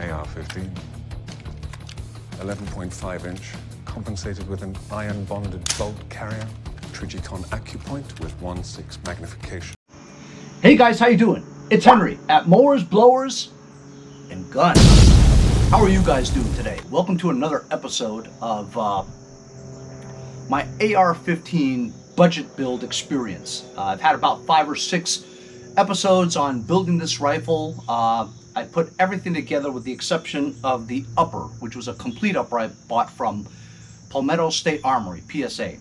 AR-15, 11.5-inch, compensated with an iron-bonded bolt carrier, Trigicon AccuPoint with 1/6 magnification. Hey guys, how you doing? It's Henry at Mowers, Blowers, and Guns. How are you guys doing today? Welcome to another episode of my AR-15 budget build experience. I've had about 5 or 6 episodes on building this rifle. I put everything together with the exception of the upper, which was a complete upper I bought from Palmetto State Armory, PSA.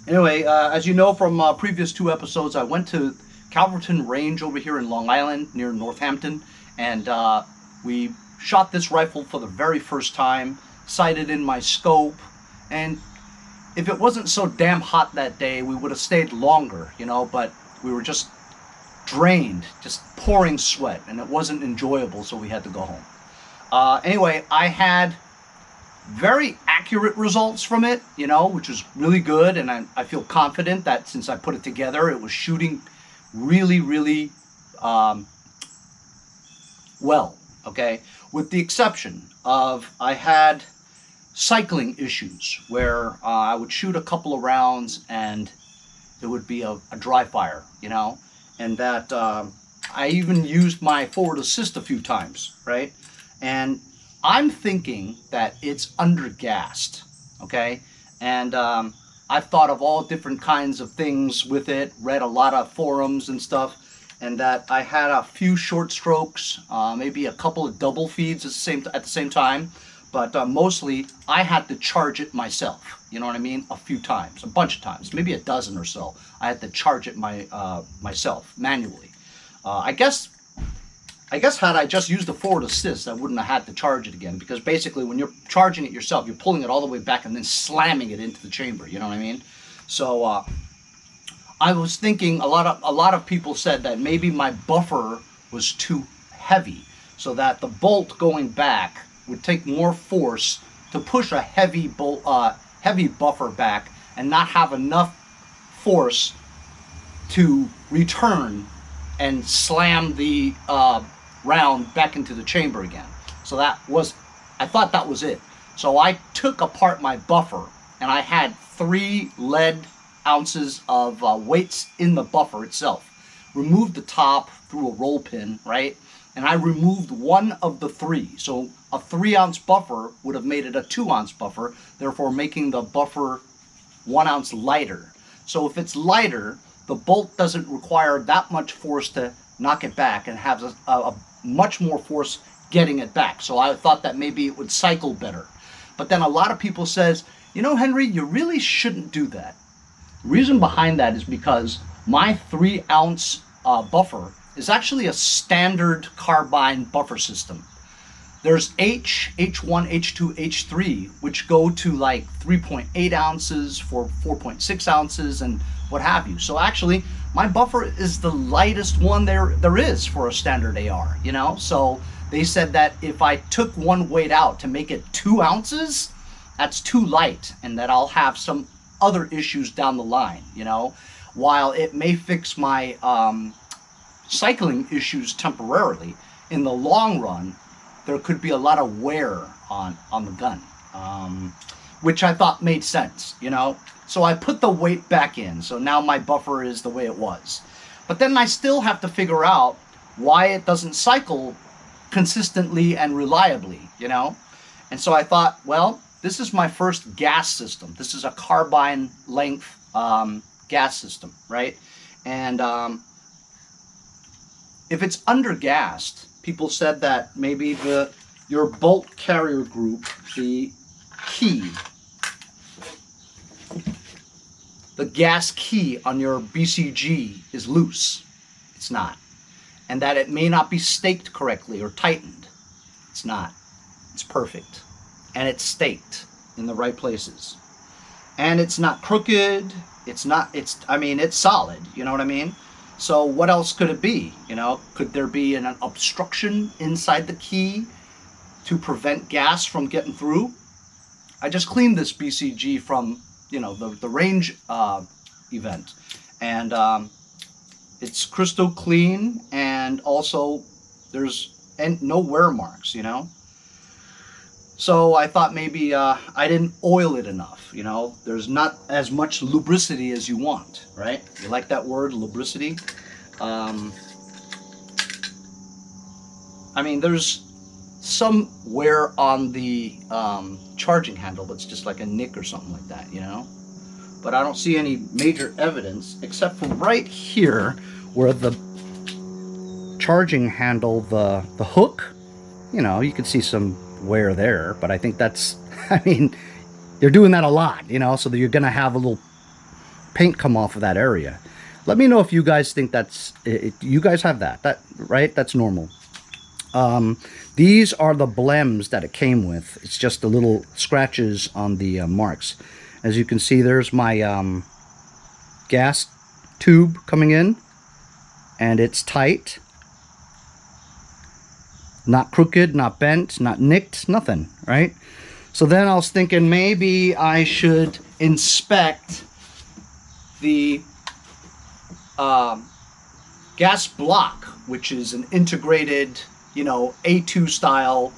Anyway, as you know from previous 2 episodes, I went to Calverton Range over here in Long Island near Northampton, and we shot this rifle for the very first time, sighted in my scope, and if it wasn't so damn hot that day, we would have stayed longer, you know, but we were just drained, just pouring sweat, and it wasn't enjoyable, so we had to go home. Anyway, I had very accurate results from it, you know, which was really good, and I feel confident that since I put it together, it was shooting really, really well, okay? With the exception of I had cycling issues where I would shoot a couple of rounds and it would be a dry fire, you know? And that I even used my forward assist a few times, right? And I'm thinking that it's undergassed, okay? And I've thought of all different kinds of things with it, read a lot of forums and stuff, and that I had a few short strokes, maybe a couple of double feeds at the same time, but mostly I had to charge it myself. You know what I mean? A few times, a bunch of times, maybe a dozen or so. I had to charge it myself manually. I guess had I just used the forward assist, I wouldn't have had to charge it again, because basically when you're charging it yourself, you're pulling it all the way back and then slamming it into the chamber. You know what I mean? So I was thinking a lot of people said that maybe my buffer was too heavy, so that the bolt going back would take more force to push a heavy buffer back and not have enough force to return and slam the round back into the chamber again. So I thought that was it. So I took apart my buffer, and I had 3 lead ounces of weights in the buffer itself. Removed the top through a roll pin, right? And I removed 1 of the 3. So a 3-ounce buffer would have made it a 2-ounce buffer, therefore making the buffer 1 ounce lighter. So if it's lighter, the bolt doesn't require that much force to knock it back and have a much more force getting it back. So I thought that maybe it would cycle better. But then a lot of people says, you know, Henry, you really shouldn't do that. The reason behind that is because my 3-ounce buffer is actually a standard carbine buffer system. There's H1, H2, H3, which go to like 3.8 ounces for 4.6 ounces and what have you. So actually, my buffer is the lightest one there is for a standard AR, you know? So they said that if I took one weight out to make it 2 ounces, that's too light, and that I'll have some other issues down the line, you know? While it may fix my cycling issues temporarily, in the long run, there could be a lot of wear on the gun, which I thought made sense, you know? So I put the weight back in, so now my buffer is the way it was. But then I still have to figure out why it doesn't cycle consistently and reliably, you know? And so I thought, well, this is my first gas system. This is a carbine length gas system, right? And if it's undergassed, people said that maybe your bolt carrier group, the key, the gas key on your BCG is loose. It's not. And that it may not be staked correctly or tightened. It's not. It's perfect. And it's staked in the right places. And it's not crooked. It's solid. You know what I mean? So what else could it be? You know, could there be an obstruction inside the key to prevent gas from getting through? I just cleaned this BCG from, you know, the range event, and it's crystal clean, and also there's no wear marks, you know. So I thought maybe I didn't oil it enough, you know. There's not as much lubricity as you want, right? You like that word, lubricity? I mean, there's some wear on the charging handle, but it's just like a nick or something like that, you know. But I don't see any major evidence except for right here where the charging handle, the hook, you know, you can see some wear there, but I think that's, I mean, they're doing that a lot, you know, so that you're gonna have a little paint come off of that area. Let me know if you guys think that's you guys have that right? That's normal. These are the blems that it came with. It's just the little scratches on the marks. As you can see, there's my gas tube coming in, and it's tight, not crooked, not bent, not nicked, nothing, right? So then I was thinking maybe I should inspect the gas block, which is an integrated, you know, A2 style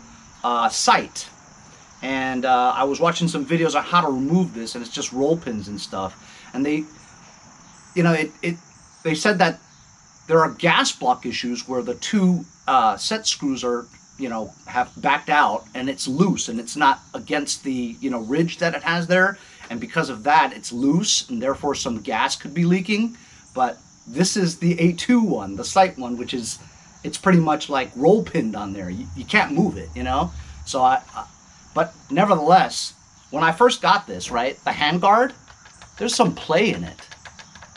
sight. And I was watching some videos on how to remove this, and it's just roll pins and stuff. And they, you know, they said that there are gas block issues where the two set screws are, you know, have backed out and it's loose and it's not against the, you know, ridge that it has there. And because of that, it's loose and therefore some gas could be leaking. But this is the A2 one, the sight one, which is, it's pretty much like roll pinned on there. You can't move it, you know? So but nevertheless, when I first got this, right, the Handguard, there's some play in it.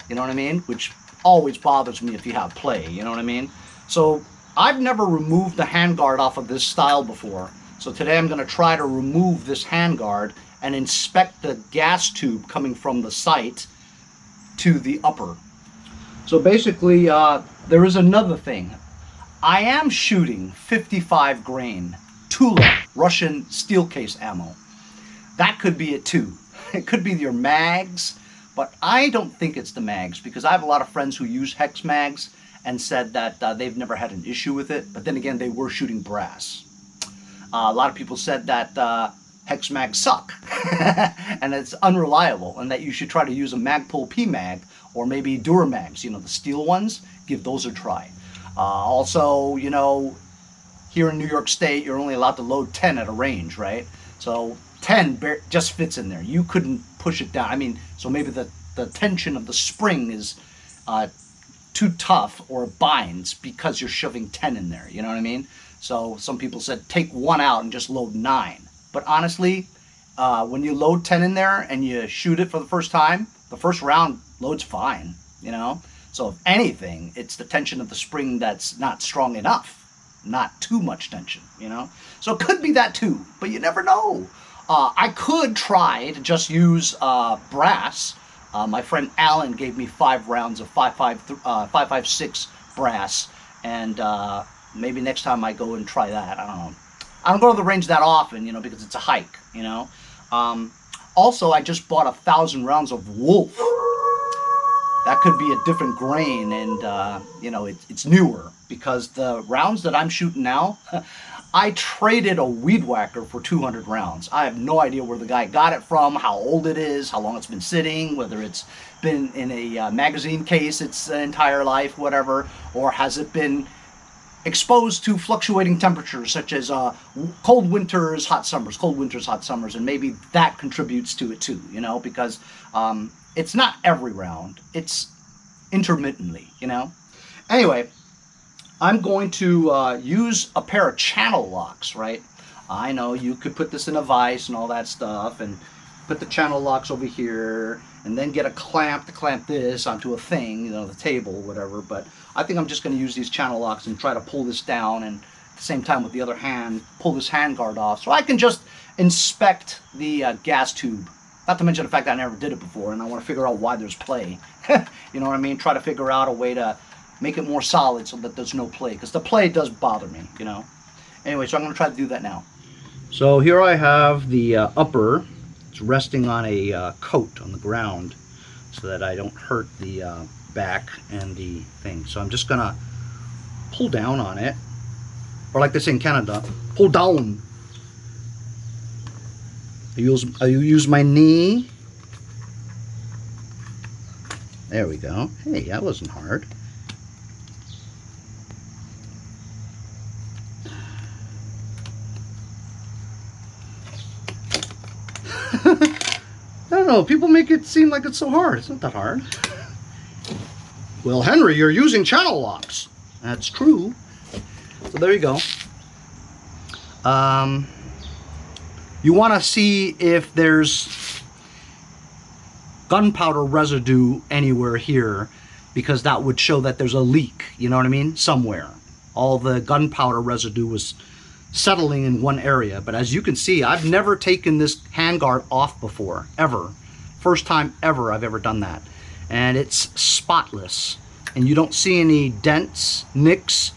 You know what I mean? Which always bothers me if you have play, you know what I mean? So I've never removed the Handguard off of this style before. So today I'm gonna try to remove this Handguard and inspect the gas tube coming from the sight to the upper. So basically, there is another thing. I am shooting 55 grain Tula Russian steel case ammo. That could be it too. It could be your mags, but I don't think it's the mags because I have a lot of friends who use hex mags and said that they've never had an issue with it. But then again, they were shooting brass. A lot of people said that hex mags suck and it's unreliable, and that you should try to use a Magpul P-Mag or maybe Duramags, you know, the steel ones. Give those a try. Also, you know, here in New York State, you're only allowed to load 10 at a range, right? So 10 just fits in there. You couldn't push it down. I mean, so maybe the tension of the spring is too tough or binds because you're shoving 10 in there, you know what I mean? So some people said take one out and just load 9. But honestly, when you load 10 in there and you shoot it for the first time, the first round loads fine, you know? So if anything, it's the tension of the spring that's not strong enough. Not too much tension, you know? So it could be that too, but you never know. I could try to just use brass. My friend Alan gave me 5 rounds of 5.56 brass, and maybe next time I go and try that. I don't know. I don't go to the range that often, you know, because it's a hike, you know. Also, I just bought 1,000 rounds of Wolf. That could be a different grain, and you know, it's newer, because the rounds that I'm shooting now, I traded a weed whacker for 200 rounds. I have no idea where the guy got it from, how old it is, how long it's been sitting, whether it's been in a magazine case its entire life, whatever, or has it been exposed to fluctuating temperatures such as cold winters, hot summers, cold winters, hot summers, and maybe that contributes to it too, you know, because it's not every round, it's intermittently, you know. Anyway, I'm going to use a pair of channel locks, right? I know you could put this in a vise and all that stuff, and put the channel locks over here, and then get a clamp to clamp this onto a thing, you know, the table, whatever. But I think I'm just going to use these channel locks and try to pull this down, and at the same time with the other hand, pull this handguard off, so I can just inspect the gas tube. Not to mention the fact that I never did it before, and I want to figure out why there's play. You know what I mean? Try to figure out a way to make it more solid so that there's no play, because the play does bother me, you know. Anyway, so I'm going to try to do that now. So here I have the upper. It's resting on a coat on the ground so that I don't hurt the back and the thing. So I'm just going to pull down on it, or like they say in Canada, pull down. I use my knee. There we go. Hey, that wasn't hard. I don't know, people make it seem like it's so hard. It's not that hard. Well, Henry, you're using channel locks. That's true. So there you go. You want to see if there's gunpowder residue anywhere here, because that would show that there's a leak, you know what I mean, somewhere. All the gunpowder residue was settling in one area. But as you can see, I've never taken this handguard off before, ever. First time ever I've ever done that. And it's spotless. And you don't see any dents, nicks,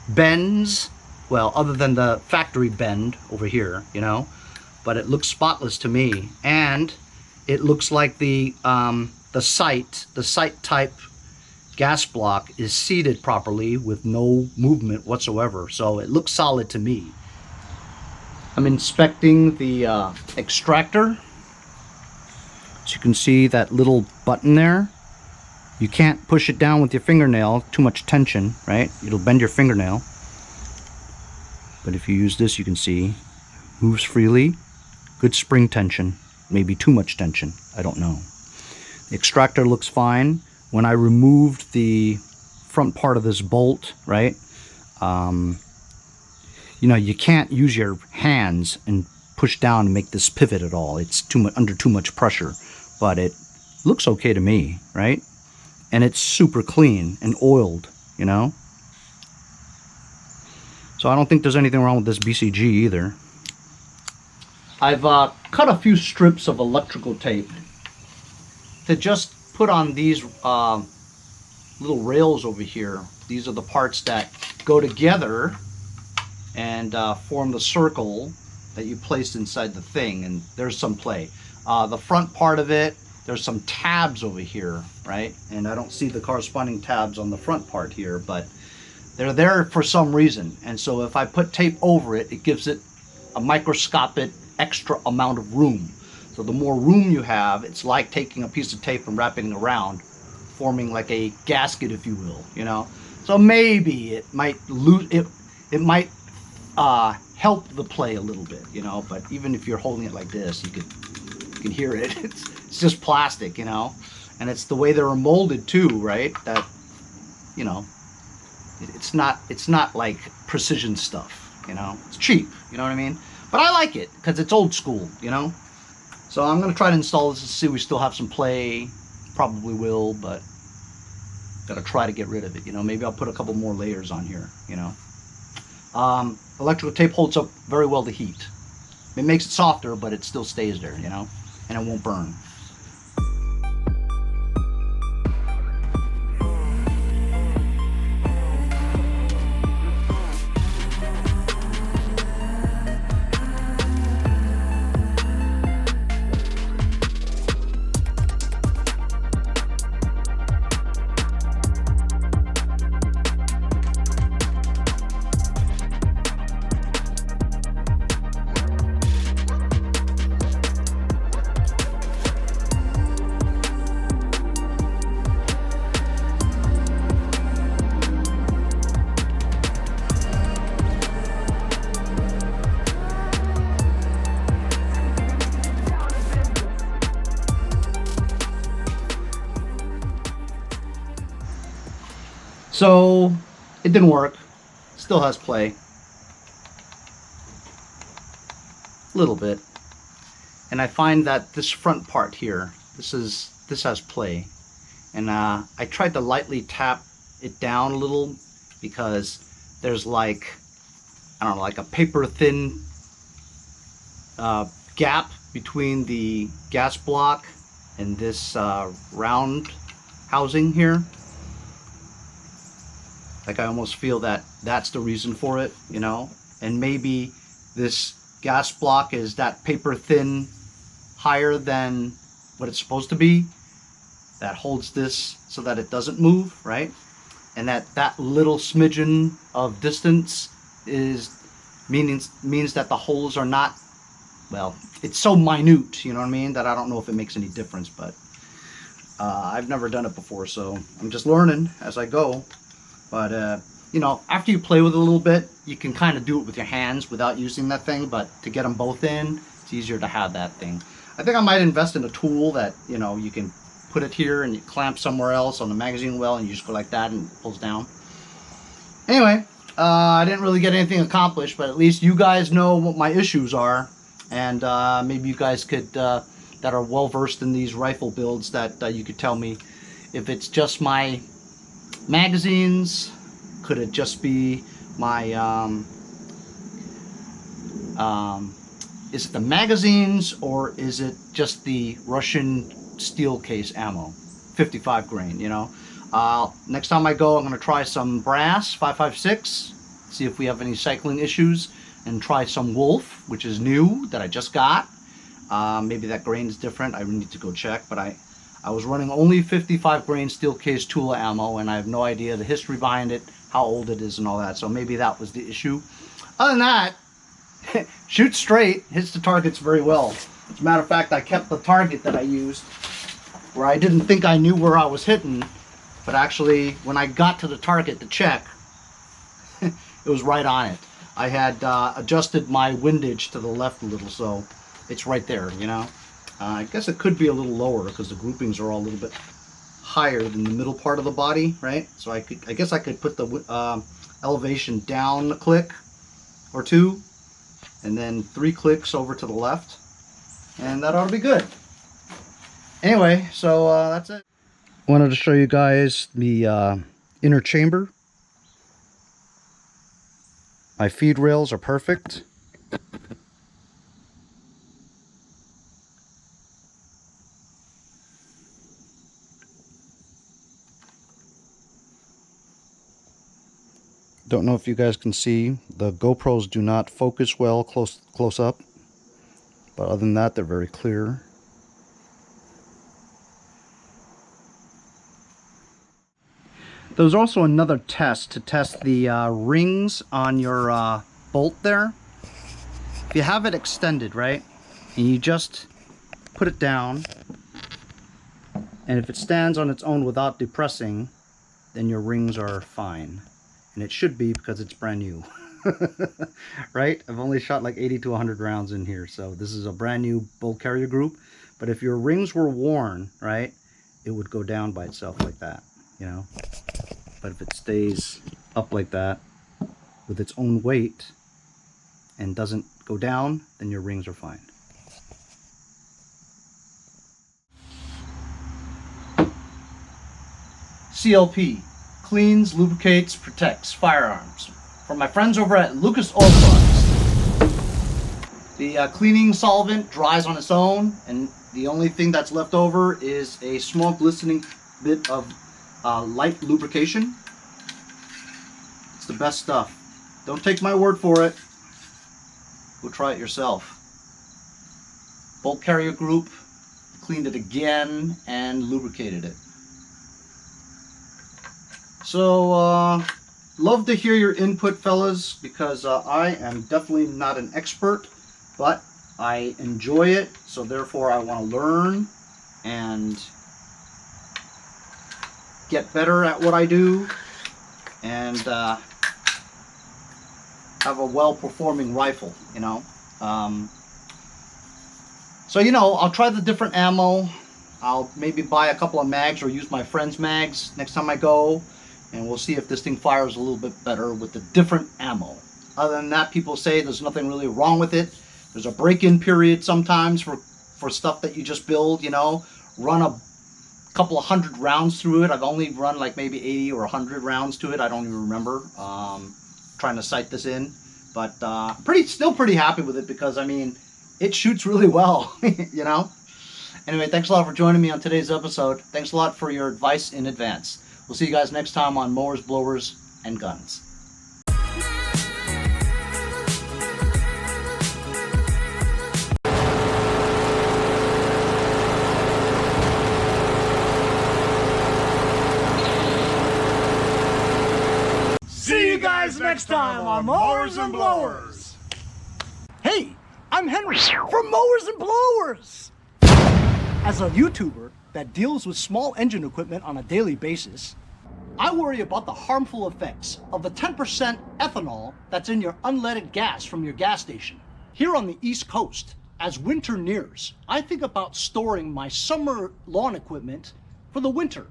bends, well, other than the factory bend over here, you know. But it looks spotless to me. And it looks like the sight type gas block is seated properly with no movement whatsoever. So it looks solid to me. I'm inspecting the extractor. As you can see, that little button there, you can't push it down with your fingernail, too much tension, right? It'll bend your fingernail. But if you use this, you can see, moves freely, good spring tension, maybe too much tension, I don't know. The extractor looks fine. When I removed the front part of this bolt, right, you know, you can't use your hands and push down and make this pivot at all. It's under too much pressure, but it looks okay to me, right? And it's super clean and oiled, you know? So I don't think there's anything wrong with this BCG either. I've cut a few strips of electrical tape to just put on these little rails over here. These are the parts that go together and form the circle that you placed inside the thing, and there's some play. The front part of it, there's some tabs over here, right? And I don't see the corresponding tabs on the front part here, but they're there for some reason. And so if I put tape over it, it gives it a microscopic extra amount of room. So the more room you have, it's like taking a piece of tape and wrapping it around, forming like a gasket, if you will, you know? So maybe it might lose, it might help the play a little bit, you know? But even if you're holding it like this, you can hear it. It's just plastic, you know? And it's the way they were molded too, right? That, you know, it's not like precision stuff, you know? It's cheap, you know what I mean? But I like it because it's old school, you know? So I'm going to try to install this to see if we still have some play. Probably will, but got to try to get rid of it, you know? Maybe I'll put a couple more layers on here, you know? Electrical tape holds up very well to heat. It makes it softer, but it still stays there, you know? And it won't burn. So it didn't work. Still has play. A little bit. And I find that this front part here, this has play. And I tried to lightly tap it down a little because there's like, I don't know, like a paper thin gap between the gas block and this round housing here. Like I almost feel that that's the reason for it, you know? And maybe this gas block is that paper thin higher than what it's supposed to be. That holds this so that it doesn't move, right? And that little smidgen of distance means that the holes are not well, it's so minute, you know what I mean, that I don't know if it makes any difference, but I've never done it before, so I'm just learning as I go. But you know, after you play with it a little bit, you can kind of do it with your hands without using that thing, but to get them both in, it's easier to have that thing. I think I might invest in a tool that, you know, you can put it here and you clamp somewhere else on the magazine well, and you just go like that and it pulls down. Anyway, I didn't really get anything accomplished, but at least you guys know what my issues are, and maybe you guys could, that are well versed in these rifle builds, that you could tell me if it's just my magazines. Could it just be my is it the magazines, or is it just the Russian steel case ammo, 55 grain, you know? Next time I go, I'm going to try some brass 5.56, see if we have any cycling issues, and try some wolf, which is new, that I just got. Maybe that grain is different. I need to go check, but I was running only 55 grain steel case Tula ammo, and I have no idea the history behind it, how old it is and all that, so maybe that was the issue. Other than that, shoots straight, hits the targets very well. As a matter of fact, I kept the target that I used, where I didn't think I knew where I was hitting, but actually when I got to the target to check, it was right on it. I had adjusted my windage to the left a little, so it's right there, you know. I guess it could be a little lower because the groupings are all a little bit higher than the middle part of the body, right? So I guess I could put the elevation down a click or two, and then 3 clicks over to the left, and that ought to be good. Anyway, so that's it. I wanted to show you guys the inner chamber. My feed rails are perfect. Don't know if you guys can see, the GoPros do not focus well close up, but other than that, they're very clear. There was also another test to test the rings on your bolt there. If you have it extended, right, and you just put it down, and if it stands on its own without depressing, then your rings are fine. And it should be, because it's brand new. Right? I've only shot like 80 to 100 rounds in here, so this is a brand new bolt carrier group. But if your rings were worn, right, it would go down by itself like that, you know. But if it stays up like that with its own weight and doesn't go down, then your rings are fine. CLP. Cleans, lubricates, protects firearms. From my friends over at Lucas Oil Products. The cleaning solvent dries on its own, and the only thing that's left over is a small glistening bit of light lubrication. It's the best stuff. Don't take my word for it. Go try it yourself. Bolt carrier group cleaned it again and lubricated it. So, love to hear your input, fellas, because I am definitely not an expert, but I enjoy it, so therefore I want to learn and get better at what I do, and have a well-performing rifle, you know. So, you know, I'll try the different ammo. I'll maybe buy a couple of mags or use my friend's mags next time I go. And we'll see if this thing fires a little bit better with the different ammo. Other than that, people say there's nothing really wrong with it. There's a break-in period sometimes for stuff that you just build, you know. Run a couple of 100 rounds through it. I've only run like maybe 80 or 100 rounds to it. I don't even remember. Trying to sight this in. But still pretty happy with it, because, I mean, it shoots really well, you know. Anyway, thanks a lot for joining me on today's episode. Thanks a lot for your advice in advance. We'll see you guys next time on Mowers, Blowers, and Guns. See you guys next time on Mowers and Blowers. Hey, I'm Henry from Mowers and Blowers. As a YouTuber that deals with small engine equipment on a daily basis, I worry about the harmful effects of the 10% ethanol that's in your unleaded gas from your gas station. Here on the East Coast, as winter nears, I think about storing my summer lawn equipment for the winter.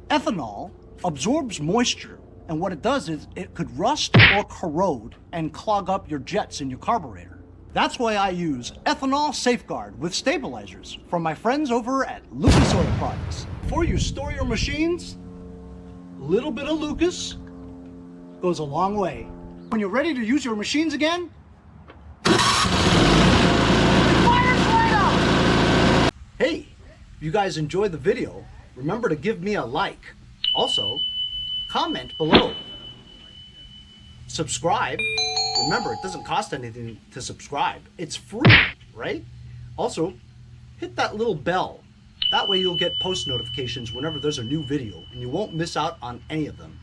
Ethanol absorbs moisture, and what it does is it could rust or corrode and clog up your jets in your carburetor. That's why I use ethanol safeguard with stabilizers from my friends over at Lucas Oil Products. Before you store your machines, a little bit of Lucas goes a long way. When you're ready to use your machines again, hey, if you guys enjoyed the video, remember to give me a like. Also, comment below. Subscribe. Remember, it doesn't cost anything to subscribe. It's free, right? Also, hit that little bell. That way you'll get post notifications whenever there's a new video and you won't miss out on any of them.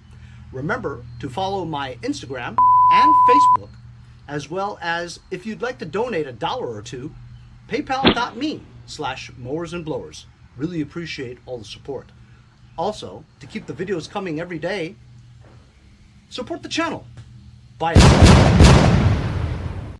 Remember to follow my Instagram and Facebook, as well as if you'd like to donate $1 or $2, paypal.me/mowersandblowers. Really appreciate all the support. Also, to keep the videos coming every day, support the channel. Bye.